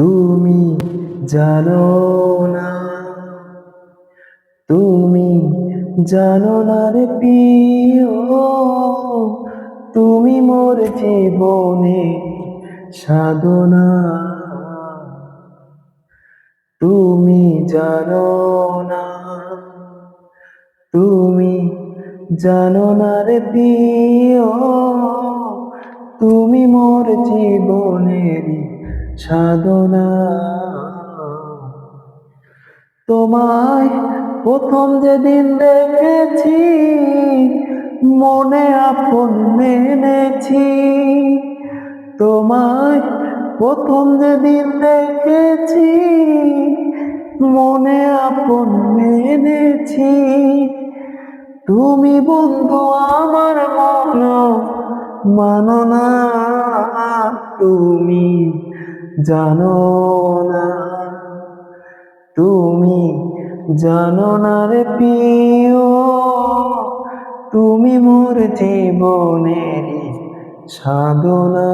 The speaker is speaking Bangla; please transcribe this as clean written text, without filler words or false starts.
তুমি জানো না, তুমি জানো না রে প্রিয়, তুমি মোর জীবনে সাধনা। তুমি জানো না, তুমি জানো না রে প্রিয়, তুমি মোর জীবনের সাধনা। তোমায় প্রথম যেদিন দেখেছি, মনে আপন মেনেছি। তোমায় প্রথম যেদিন দেখেছি, মনে আপন মেনেছি। তুমি বন্ধু আমার মন মানো না, তুমি জানো না, তুমি জানো না রে প্রিয়, তুমি মোর জীবনের সাধনা।